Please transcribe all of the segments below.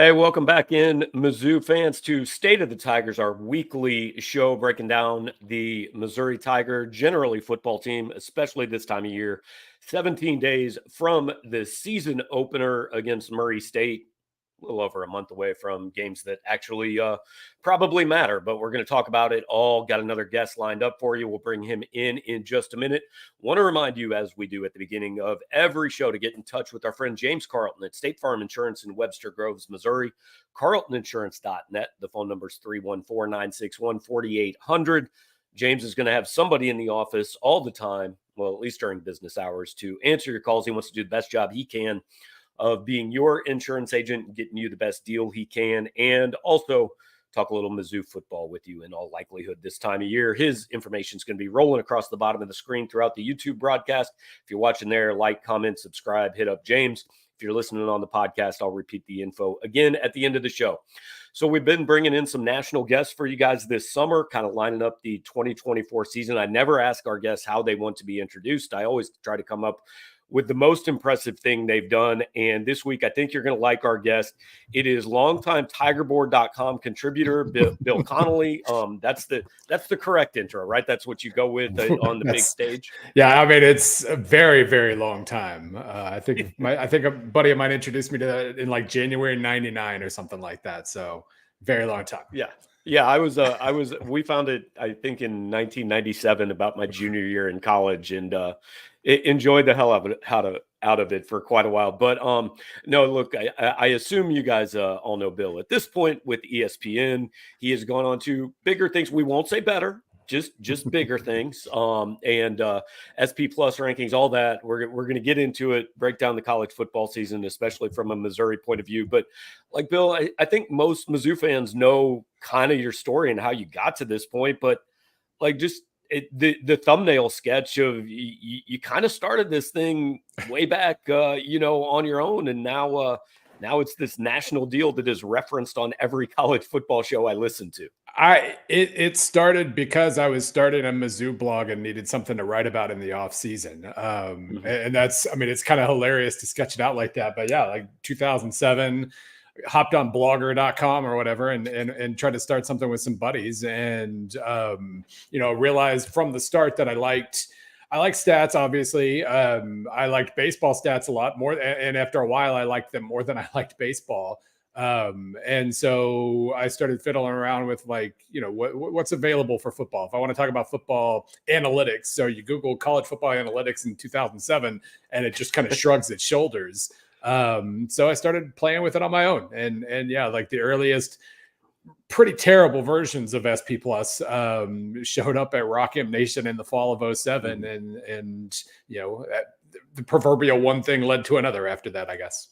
Hey, welcome back in, Mizzou fans, to State of the Tigers, our weekly show breaking down the Missouri Tiger, generally football team, especially this time of year. 17 days from the season opener against Murray State, a little over a month away from games that actually probably matter, but we're going to talk about it all. Got another guest lined up for you. We'll bring him in just a minute. Want to remind you, as we do at the beginning of every show, to get in touch with our friend James Carlton at State Farm Insurance in Webster Groves, Missouri. CarltonInsurance.net. The phone number is 314-961-4800. James is going to have somebody in the office all the time, well, at least during business hours, to answer your calls. He wants to do the best job he can of being your insurance agent, getting you the best deal he can, and also talk a little Mizzou football with you in all likelihood this time of year. His information is going to be rolling across the bottom of the screen throughout the YouTube broadcast. If you're watching there, like, comment, subscribe, hit up James. If you're listening on the podcast, I'll repeat the info again at the end of the show. So we've been bringing in some national guests for you guys this summer, kind of lining up the 2024 season. I never ask our guests how they want to be introduced. I always try to come up with the most impressive thing they've done. And this week, I think you're going to like our guest. It is longtime TigerBoard.com contributor, Bill Connelly. That's the correct intro, right? That's what you go with on the big stage. Yeah, I mean, it's a very, very long time. I think a buddy of mine introduced me to that in like January '99 or something like that. So very long time. Yeah. We found it, I think, in 1997, about my junior year in college, and enjoyed the hell out of it for quite a while. But no, look, I assume you guys all know Bill at this point with ESPN. He has gone on to bigger things. We won't say better, just bigger things. And SP Plus rankings, all that. We're going to get into it, break down the college football season, especially from a Missouri point of view. But like Bill, I think most Mizzou fans know kind of your story and how you got to this point. But like just the thumbnail sketch of you kind of started this thing way back, on your own, and now it's this national deal that is referenced on every college football show I listen to. It started because I was starting a Mizzou blog and needed something to write about in the off season. And that's, I mean, it's kind of hilarious to sketch it out like that, but yeah, like 2007, hopped on blogger.com or whatever and tried to start something with some buddies, and realized from the start that I liked stats, obviously. I liked baseball stats a lot more, and after a while I liked them more than I liked baseball. And so I started fiddling around with what's available for football. If I want to talk about football analytics, so you Google college football analytics in 2007 and it just kind of shrugs its shoulders. So I started playing with it on my own, and yeah, like the earliest pretty terrible versions of SP Plus showed up at Rock M Nation in the fall of 07. And the proverbial one thing led to another after that, I guess.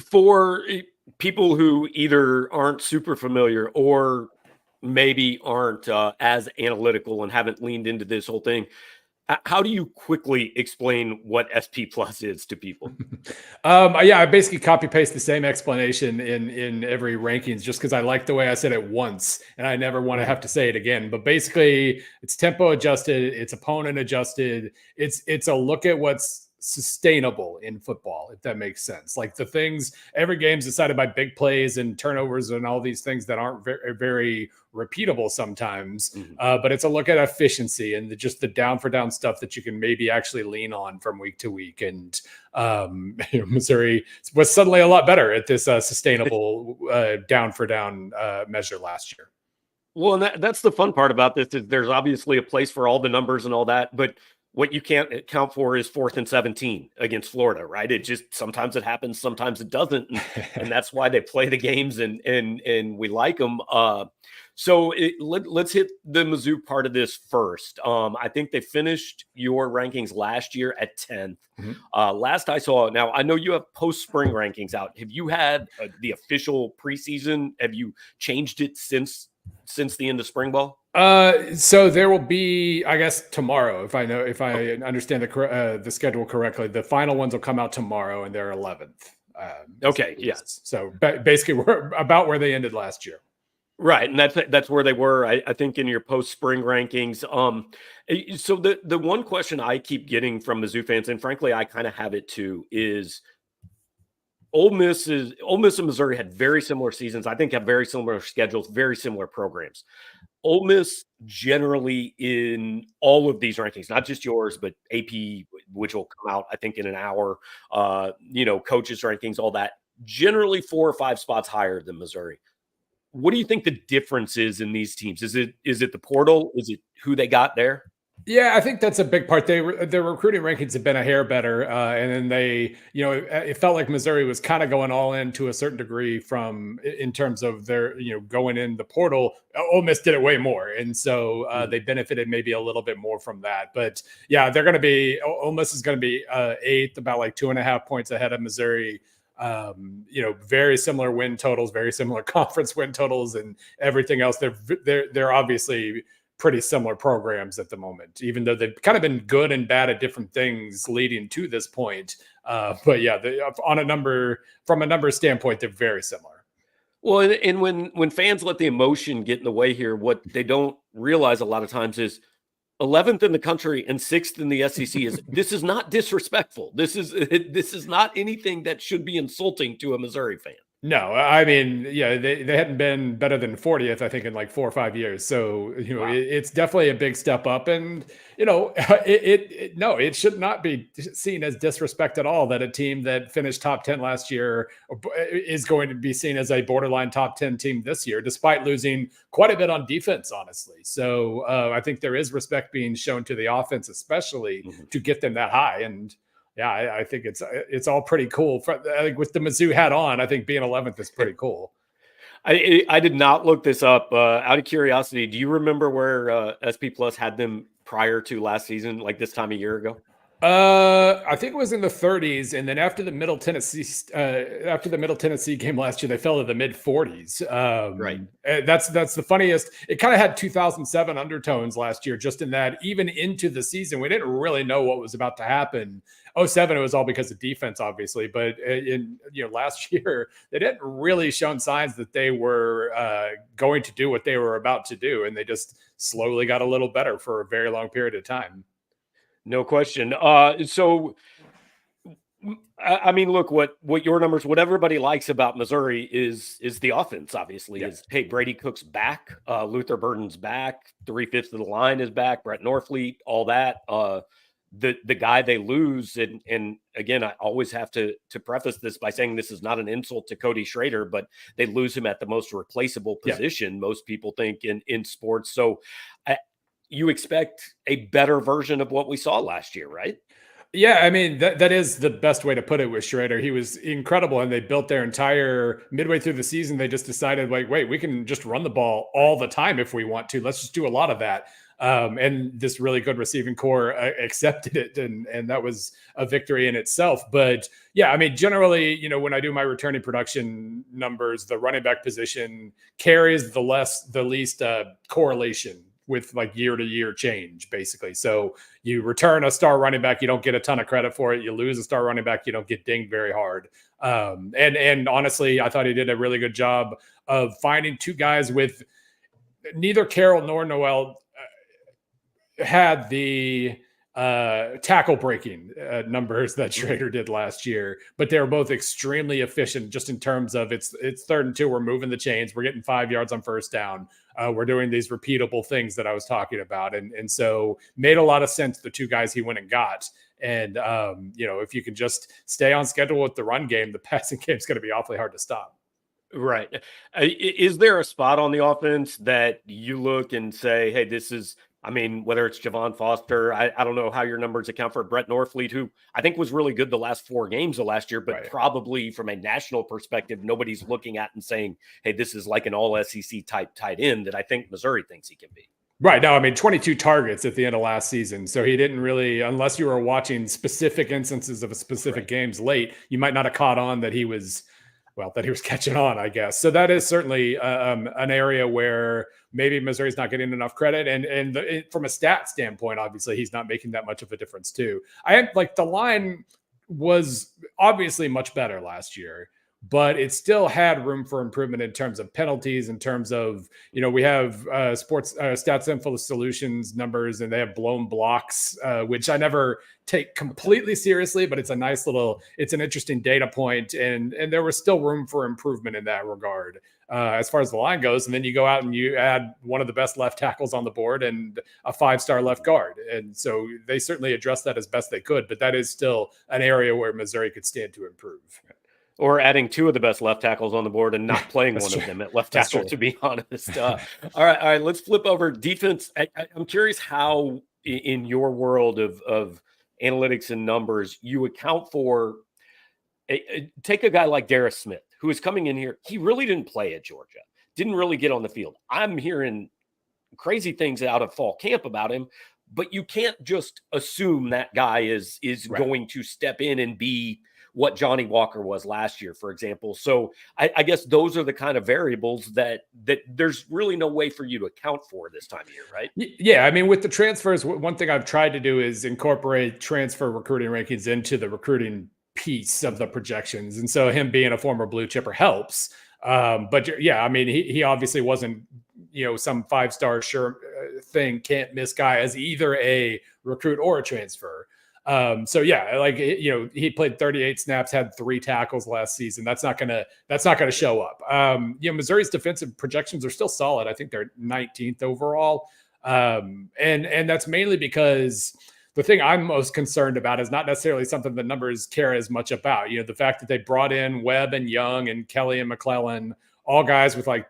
For people who either aren't super familiar or maybe aren't as analytical and haven't leaned into this whole thing, how do you quickly explain what SP Plus is to people? I basically copy paste the same explanation in every rankings, just because I like the way I said it once and I never want to have to say it again. But basically, it's tempo adjusted, it's opponent adjusted, it's a look at what's sustainable in football, if that makes sense. Like the things, every game's decided by big plays and turnovers and all these things that aren't very, very repeatable sometimes. But it's a look at efficiency and just the down for down stuff that you can maybe actually lean on from week to week. And Missouri was suddenly a lot better at this sustainable down for down measure last year. Well, and that's the fun part about this, is there's obviously a place for all the numbers and all that, but what you can't account for is 4th and 17 against Florida, right? It just, sometimes it happens, sometimes it doesn't. And that's why they play the games and we like them. So let's hit the Mizzou part of this first. I think they finished your rankings last year at 10th. Last I saw, now I know you have post-spring rankings out. Have you had the official preseason? Have you changed it since the end of spring ball? So there will be, I guess, tomorrow, if I understand the schedule correctly. The final ones will come out tomorrow, and they're 11th. Okay, yes. So basically, we're about where they ended last year. Right, and that's where they were, I think, in your post-spring rankings. So the one question I keep getting from Mizzou fans, and frankly, I kind of have it too, is Ole Miss and Missouri had very similar seasons. I think have very similar schedules, very similar programs. Ole Miss generally in all of these rankings, not just yours, but AP, which will come out, I think, in an hour, coaches rankings, all that, generally 4 or 5 spots higher than Missouri. What do you think the difference is in these teams? Is it the portal? Is it who they got there? Yeah, I think that's a big part. Their recruiting rankings have been a hair better, and then it felt like Missouri was kind of going all in to a certain degree in terms of their, going in the portal. Ole Miss did it way more, and so they benefited maybe a little bit more from that. But yeah, Ole Miss is going to be 8th, about like 2.5 points ahead of Missouri. Very similar win totals, very similar conference win totals, and everything else. They're obviously pretty similar programs at the moment, even though they've kind of been good and bad at different things leading to this point. But yeah, from a number standpoint, they're very similar. Well, and when fans let the emotion get in the way here, what they don't realize a lot of times is 11th in the country and 6th in the SEC this is not disrespectful. This is not anything that should be insulting to a Missouri fan. No, I mean, yeah, they hadn't been better than 40th, I think, in like 4 or 5 years. So, Wow. it's definitely a big step up. And, it should not be seen as disrespect at all that a team that finished top 10 last year is going to be seen as a borderline top 10 team this year, despite losing quite a bit on defense, honestly. So I think there is respect being shown to the offense, especially to get them that high. And yeah, I think it's all pretty cool. With the Mizzou hat on, I think being 11th is pretty cool. I did not look this up. Out of curiosity, do you remember where SP Plus had them prior to last season, like this time a year ago? I think it was in the 30s, and then after the Middle Tennessee game last year, they fell to the mid 40s. Right. That's the funniest. It kind of had 2007 undertones last year, just in that even into the season, we didn't really know what was about to happen. 07, it was all because of defense, obviously, but in last year, they didn't really shown signs that they were going to do what they were about to do, and they just slowly got a little better for a very long period of time. No question. So, I mean, look, what your numbers, what everybody likes about Missouri is the offense, obviously. Yeah. Is, hey, Brady Cook's back. Luther Burden's back. 3/5 of the line is back. Brett Norfleet, all that. The guy they lose, and again, I always have to preface this by saying this is not an insult to Cody Schrader, but they lose him at the most replaceable position, most people think, in sports. So you expect a better version of what we saw last year, right? Yeah, I mean, that is the best way to put it with Schrader. He was incredible, and they built their entire midway through the season. They just decided, like, wait, we can just run the ball all the time if we want to. Let's just do a lot of that. And this really good receiving core accepted it, and that was a victory in itself. But yeah, I mean, generally, when I do my returning production numbers, the running back position carries the least correlation with like year to year change, basically. So you return a star running back, you don't get a ton of credit for it. You lose a star running back, you don't get dinged very hard. And honestly, I thought he did a really good job of finding two guys with neither Carroll nor Noel had the tackle breaking numbers that Schrader did last year, but they were both extremely efficient just in terms of it's 3rd and 2. We're moving the chains. We're getting 5 yards on first down. We're doing these repeatable things that I was talking about. And so made a lot of sense, the two guys he went and got. And, if you can just stay on schedule with the run game, the passing game is going to be awfully hard to stop. Right. Is there a spot on the offense that you look and say, hey, this is, I mean, whether it's Javon Foster, I don't know how your numbers account for Brett Norfleet, who I think was really good the last 4 games of last year, but probably from a national perspective, nobody's looking at and saying, hey, this is like an all SEC type tight end that I think Missouri thinks he can be. Right. No, I mean, 22 targets at the end of last season. So he didn't really, unless you were watching specific instances of specific games late, you might not have caught on that he was catching on, I guess. So that is certainly an area where maybe Missouri's not getting enough credit. And from a stat standpoint, obviously, he's not making that much of a difference too. The line was obviously much better last year, but it still had room for improvement in terms of penalties, in terms of, we have sports stats info solutions numbers, and they have blown blocks, which I never take completely seriously, but it's an interesting data point. And there was still room for improvement in that regard. As far as the line goes. And then you go out and you add one of the best left tackles on the board and a 5-star left guard. And so they certainly addressed that as best they could, but that is still an area where Missouri could stand to improve. Or adding 2 of the best left tackles on the board and not playing one true. of them at left tackle, to be honest. All right, let's flip over defense. I'm curious how, in your world of analytics and numbers, you account for take a guy like Darius Smith, who is coming in here. He really didn't play at Georgia, didn't really get on the field. I'm hearing crazy things out of fall camp about him, but you can't just assume that guy is right. going to step in and be what Johnny Walker was last year, for example. So I guess those are the kind of variables that there's really no way for you to account for this time of year, right? Yeah. I mean, with the transfers, one thing I've tried to do is incorporate transfer recruiting rankings into the recruiting piece of the projections. And so him being a former blue chipper helps. But yeah, I mean, he obviously wasn't, some 5-star sure thing, can't miss guy as either a recruit or a transfer. So yeah, like, he played 38 snaps, had 3 tackles last season. That's not gonna show up. Missouri's defensive projections are still solid. I think they're 19th overall. And that's mainly because the thing I'm most concerned about is not necessarily something the numbers care as much about. The fact that they brought in Webb and Young and Kelly and McClellan, all guys with at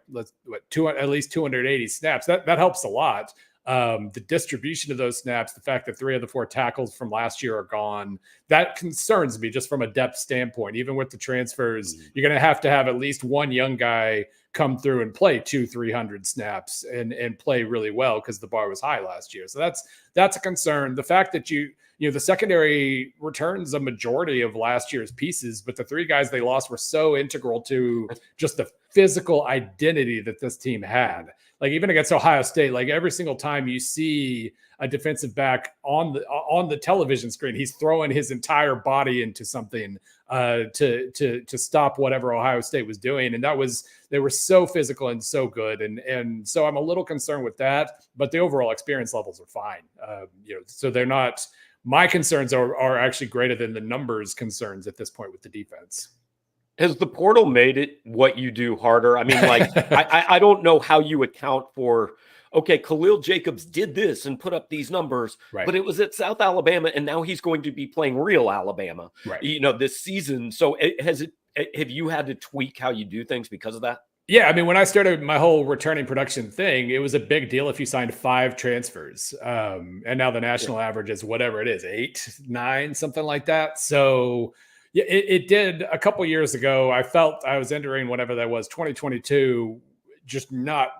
least 280 snaps. That helps a lot. The distribution of those snaps, the fact that 3 of the 4 tackles from last year are gone, that concerns me just from a depth standpoint. Even with the transfers, you're going to have at least one young guy come through and play 200-300 snaps and play really well because the bar was high last year. So that's a concern. The fact that the secondary returns a majority of last year's pieces, but the 3 guys they lost were so integral to just the physical identity that this team had. Like even against Ohio State, like every single time you see a defensive back on the television screen, he's throwing his entire body into something to stop whatever Ohio State was doing. And they were so physical and so good. And so I'm a little concerned with that, but the overall experience levels are fine. So they're not, my concerns are actually greater than the numbers concerns at this point with the defense. Has the portal made it what you do harder? I mean, like, I don't know how you account for, okay, Khalil Jacobs did this and put up these numbers, right, but it was at South Alabama, and now he's going to be playing real Alabama, right, this season. So have you had to tweak how you do things because of that? Yeah, I mean, when I started my whole returning production thing, it was a big deal if you signed 5 transfers. And now the national average is whatever it is, 8, 9, something like that. So yeah, it did a couple years ago. I felt I was entering whatever that was, 2022, just not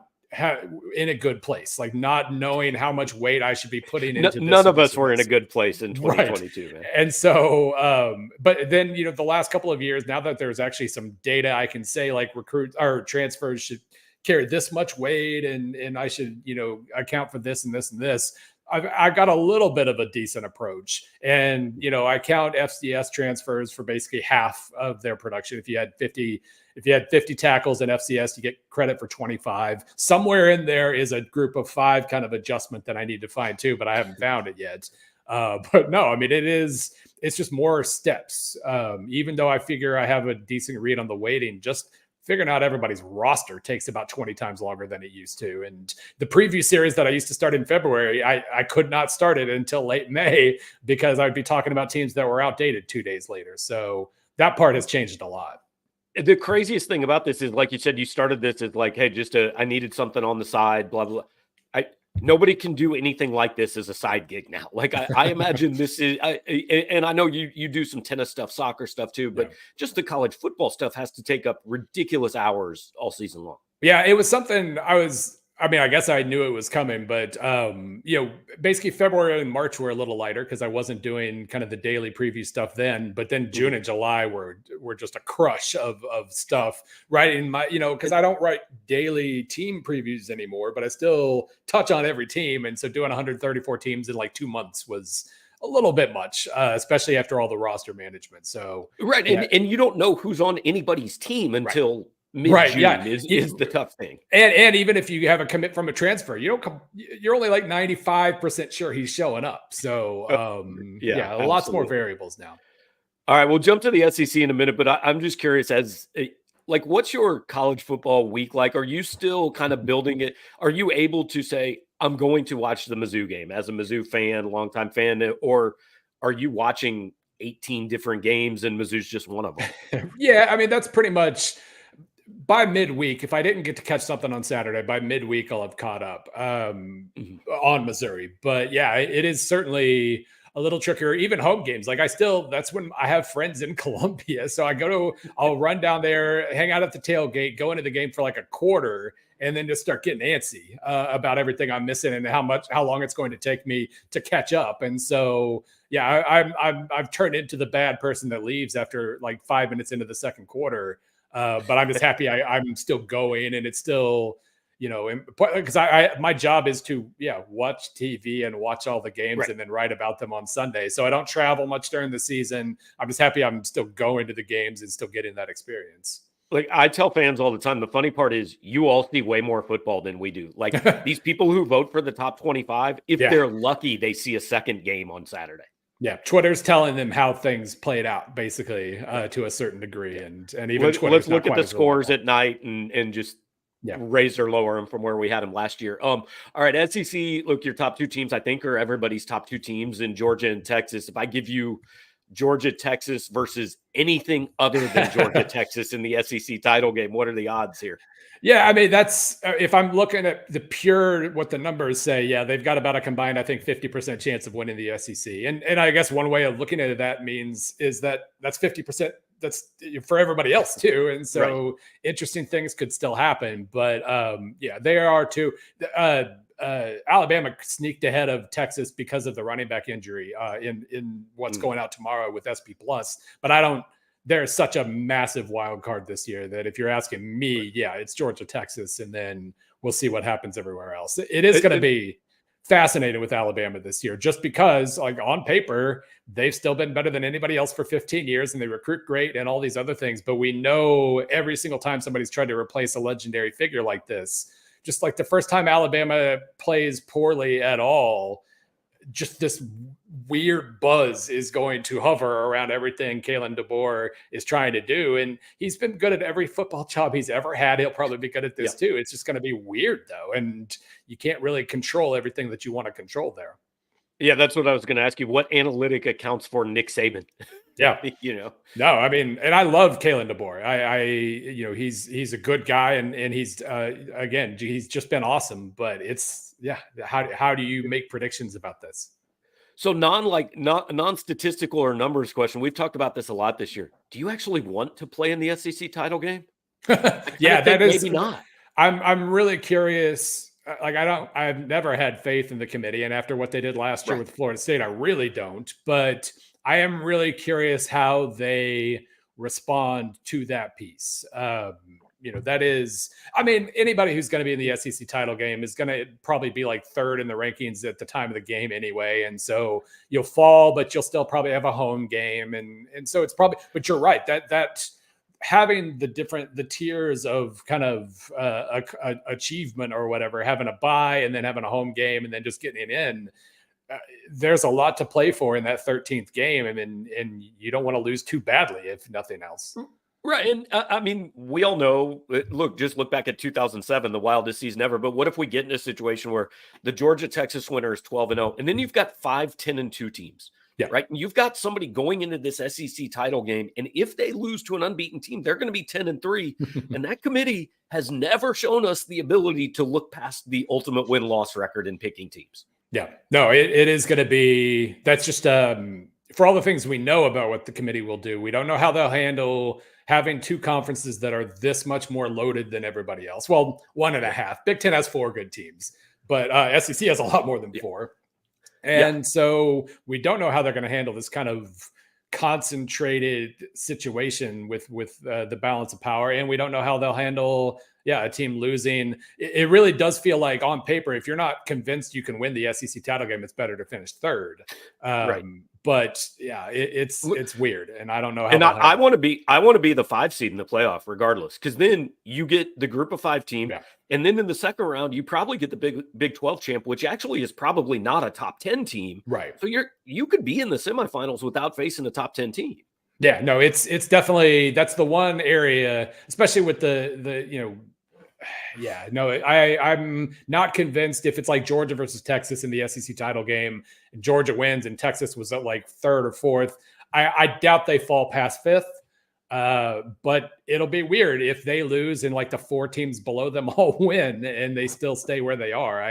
in a good place, like not knowing how much weight I should be putting into this. None of us were in a good place in 2022, right, man. And so, but then, the last couple of years, now that there's actually some data, I can say like recruits or transfers should carry this much weight and I should, account for this and this and this. I got a little bit of a decent approach, and I count FCS transfers for basically half of their production. If you had 50 tackles in FCS, you get credit for 25. Somewhere in there is a group of 5 kind of adjustment that I need to find too, but I haven't found it yet. But no, I mean it's just more steps. Even though I figure I have a decent read on the weighting, just figuring out everybody's roster takes about 20 times longer than it used to. And the preview series that I used to start in February, I could not start it until late May because I'd be talking about teams that were outdated 2 days later. So that part has changed a lot. The craziest thing about this is, like you said, you started this as like, hey, I needed something on the side, blah, blah, blah. Nobody can do anything like this as a side gig now. Like I imagine this is, and I know you do some tennis stuff, soccer stuff too, but just the college football stuff has to take up ridiculous hours all season long. Yeah, it was something I guess I knew it was coming, but basically February and March were a little lighter because I wasn't doing kind of the daily preview stuff then. But then June and July were just a crush of stuff. Writing my, because I don't write daily team previews anymore, but I still touch on every team, and so doing 134 teams in like 2 months was a little bit much, especially after all the roster management. So right, yeah, and you don't know who's on anybody's team right, until right, yeah. mid-June is the tough thing. And even if you have a commit from a transfer, you're only like 95% sure he's showing up. So Yeah, lots more absolutely. variables now. All right, we'll jump to the SEC in a minute, but I'm just curious like, what's your college football week like? Are you still kind of building it? Are you able to say, I'm going to watch the Mizzou game as a Mizzou fan, longtime fan, or are you watching 18 different games and Mizzou's just one of them? Yeah, I mean, that's pretty much by midweek. If I didn't get to catch something on Saturday, by midweek, I'll have caught up Mhm. on Missouri. But yeah, it is certainly a little trickier. Even home games, like that's when I have friends in Columbia. So I'll run down there, hang out at the tailgate, go into the game for like a quarter, and then just start getting antsy about everything I'm missing and how long it's going to take me to catch up. And so, yeah, I've turned into the bad person that leaves after like 5 minutes into the second quarter. But I'm just happy I'm still going, and it's still, because my job is to watch TV and watch all the games Right. and then write about them on Sunday. So I don't travel much during the season. I'm just happy I'm still going to the games and still getting that experience. Like, I tell fans all the time, the funny part is you all see way more football than we do. Like, these people who vote for the top 25, if Yeah. they're lucky, they see a second game on Saturday. Yeah, Twitter's telling them how things played out, basically, to a certain degree, and even Let's Twitter's not look at quite the as scores reliable. at night and just Yeah. raise or lower them from where we had them last year. All right, SEC. Look, your top two teams, I think, are everybody's top two teams in Georgia and Texas. If I give you Georgia, Texas versus anything other than Georgia, Texas in the SEC title game, what are the odds here? Yeah, I mean, that's if I'm looking at the pure what the numbers say, yeah, they've got about a combined, I think, 50% chance of winning the SEC. And I guess one way of looking at that is that's 50%. That's for everybody else too. And so Right. interesting things could still happen. But yeah, they are too. Alabama sneaked ahead of Texas because of the running back injury in what's going out tomorrow with SP Plus. But there's such a massive wild card this year that if you're asking me, yeah, it's Georgia, Texas, and then we'll see what happens everywhere else. It is going to be fascinating with Alabama this year, just because, like, on paper, they've still been better than anybody else for 15 years and they recruit great and all these other things. But we know every single time somebody's tried to replace a legendary figure like this, just like the first time Alabama plays poorly at all, just this weird buzz is going to hover around everything Kalen DeBoer is trying to do. And he's been good at every football job he's ever had. He'll probably be good at this too. It's just going to be weird though. And you can't really control everything that you want to control there. Yeah, that's what I was going to ask you. What analytic accounts for Nick Saban? Yeah. No, I mean, and I love Kalen DeBoer. He's a good guy and he's, again, he's just been awesome, but how do you make predictions about this? So non-statistical or numbers question. We've talked about this a lot this year. Do you actually want to play in the SEC title game? Yeah, that is maybe not. I'm really curious. Like, I've never had faith in the committee. And after what they did last year with Florida State, I really don't. But I am really curious how they respond to that piece. That is, I mean, anybody who's going to be in the SEC title game is going to probably be like third in the rankings at the time of the game anyway. And so you'll fall, but you'll still probably have a home game. And so it's probably, but you're right, that having the tiers of kind of achievement or whatever, having a bye and then having a home game and then just getting it in, there's a lot to play for in that 13th game. And you don't want to lose too badly, if nothing else. Right. And I mean, we all know, just look back at 2007, the wildest season ever. But what if we get in a situation where the Georgia Texas winner is 12-0, and then you've got 5 10-2 teams? Yeah. Right. And you've got somebody going into this SEC title game. And if they lose to an unbeaten team, they're going to be 10-3. And that committee has never shown us the ability to look past the ultimate win-loss record in picking teams. Yeah. No, it is going to be, that's just for all the things we know about what the committee will do. We don't know how they'll handle having two conferences that are this much more loaded than everybody else. Well, 1.5. Big Ten has 4 good teams, but SEC has a lot more than 4. And so we don't know how they're going to handle this kind of concentrated situation with the balance of power. And we don't know how they'll handle a team losing. It really does feel like on paper, if you're not convinced you can win the SEC title game, it's better to finish third. Right. But yeah, it's weird, and I don't know how. And I want to be the 5 seed in the playoff regardless, because then you get the group of 5 team, and then in the second round you probably get the Big 12 champ, which actually is probably not a top 10 team. Right. So you could be in the semifinals without facing a top 10 team. Yeah, no, it's definitely, that's the one area, especially with the yeah, no, I'm not convinced if it's like Georgia versus Texas in the SEC title game and Georgia wins and Texas was at like 3rd or 4th. I doubt they fall past 5th. But it'll be weird if they lose and like the 4 teams below them all win and they still stay where they are.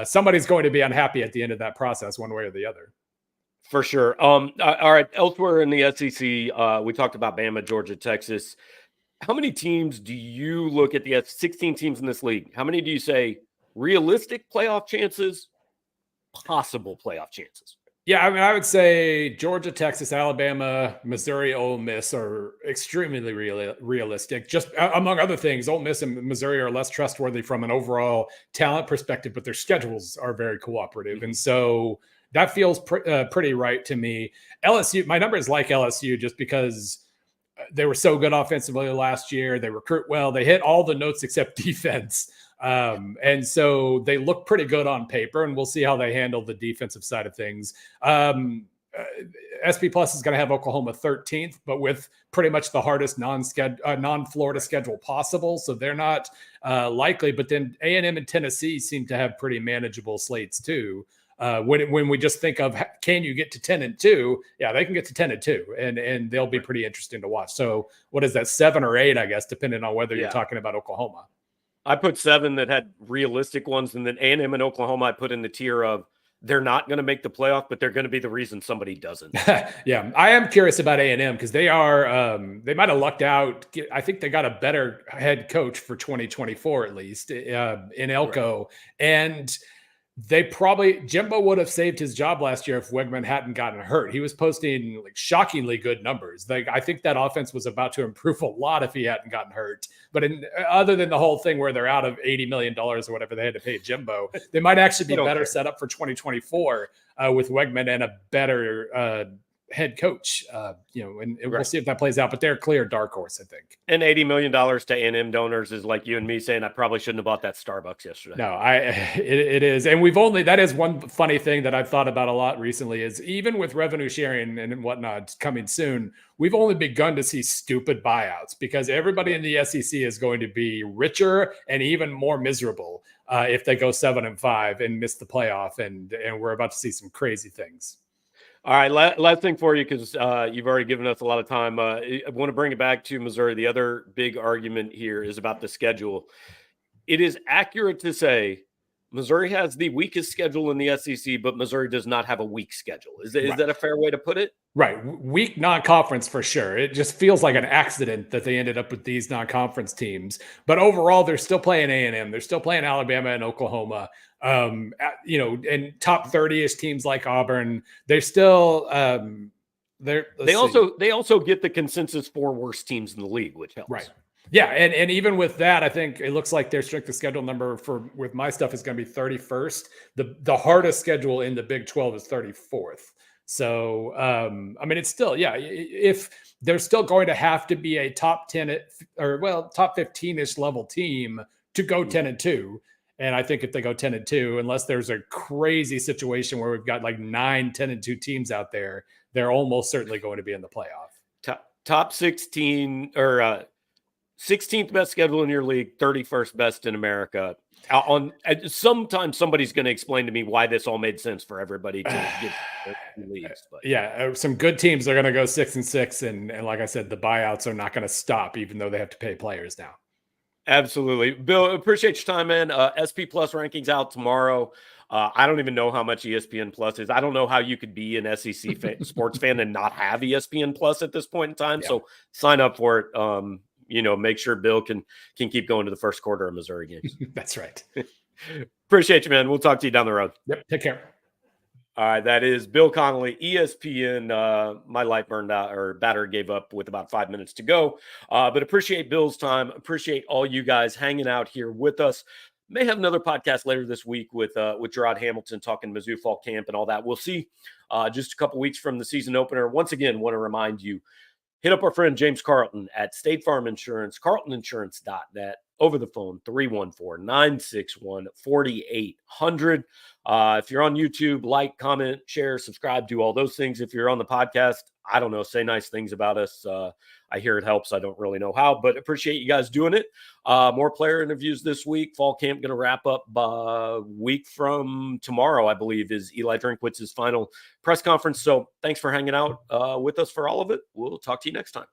Somebody's going to be unhappy at the end of that process, one way or the other. For sure. All right. Elsewhere in the SEC, we talked about Bama, Georgia, Texas. How many teams do you look at the 16 teams in this league? How many do you say realistic playoff chances, possible playoff chances? Yeah, I mean, I would say Georgia, Texas, Alabama, Missouri, Ole Miss are extremely realistic. Just among other things, Ole Miss and Missouri are less trustworthy from an overall talent perspective, but their schedules are very cooperative. And so that feels pretty right to me. LSU, my number is like LSU just because they were so good offensively last year. They recruit well. They hit all the notes except defense. And so they look pretty good on paper, and we'll see how they handle the defensive side of things. SP Plus is going to have Oklahoma 13th, but with pretty much the hardest non-Florida schedule possible. So they're not likely, but then A&M and Tennessee seem to have pretty manageable slates too. When we just think of, can you get to 10-2? Yeah, they can get to 10-2 and they'll be pretty interesting to watch. So what is that, 7 or 8, I guess, depending on whether you're talking about Oklahoma. I put 7 that had realistic ones, and then A&M and Oklahoma I put in the tier of they're not going to make the playoff, but they're going to be the reason somebody doesn't. Yeah, I am curious about A&M because they are they might have lucked out. I think they got a better head coach for 2024 at least in Elko, right. And they probably, Jimbo would have saved his job last year if Wegman hadn't gotten hurt. He was posting like shockingly good numbers. I think that offense was about to improve a lot if he hadn't gotten hurt. But other than the whole thing where they're out of $80 million or whatever they had to pay Jimbo, they might actually be better set up for 2024 with Wegman and a better head coach, and we'll see if that plays out, but they're a clear dark horse, I think. And $80 million to A&M donors is like you and me saying, I probably shouldn't have bought that Starbucks yesterday. No, it is. And that is one funny thing that I've thought about a lot recently is even with revenue sharing and whatnot coming soon, we've only begun to see stupid buyouts because everybody in the SEC is going to be richer and even more miserable if they go 7-5 and miss the playoff. And we're about to see some crazy things. All right, last thing for you, because you've already given us a lot of time. I want to bring it back to Missouri. The other big argument here is about the schedule. It is accurate to say Missouri has the weakest schedule in the SEC, but Missouri does not have a weak schedule. Is that a fair way to put it? Right. Weak non-conference for sure. It just feels like an accident that they ended up with these non-conference teams. But overall, they're still playing A&M. They're still playing Alabama and Oklahoma. And top 30-ish teams like Auburn. They're still they also get the consensus 4 worst teams in the league, which helps. Right. Yeah, and even with that, I think it looks like their strength of schedule number with my stuff is going to be 31st. The hardest schedule in the Big 12 is 34th. So, I mean, it's still, if they're still going to have to be a top 10 top 15-ish level team to go 10-2. And I think if they go 10-2, unless there's a crazy situation where we've got like 9 10-2 teams out there, they're almost certainly going to be in the playoff. Top 16 or 16th best schedule in your league, 31st best in America. Sometimes somebody's going to explain to me why this all made sense for everybody to get leagues. But. Yeah, some good teams are going to go 6-6, and like I said, the buyouts are not going to stop, even though they have to pay players now. Absolutely. Bill, appreciate your time, man. SP Plus rankings out tomorrow. I don't even know how much ESPN Plus is. I don't know how you could be an SEC sports fan and not have ESPN Plus at this point in time. Yeah. So sign up for it. Make sure Bill can keep going to the first quarter of Missouri games. That's right. Appreciate you, man. We'll talk to you down the road. Yep. Take care. All right, that is Bill Connelly, ESPN. My light burned out, or battery gave up with about 5 minutes to go. But appreciate Bill's time. Appreciate all you guys hanging out here with us. May have another podcast later this week with Gerard Hamilton talking Mizzou fall camp and all that. We'll see. Just a couple weeks from the season opener. Once again, want to remind you, hit up our friend James Carlton at State Farm Insurance, carltoninsurance.net, over the phone, 314-961-4800. If you're on YouTube, like, comment, share, subscribe, do all those things. If you're on the podcast, I don't know, say nice things about us. I hear it helps. I don't really know how, but appreciate you guys doing it. More player interviews this week. Fall camp going to wrap up a week from tomorrow, I believe, is Eli Drinkwitz's final press conference. So thanks for hanging out with us for all of it. We'll talk to you next time.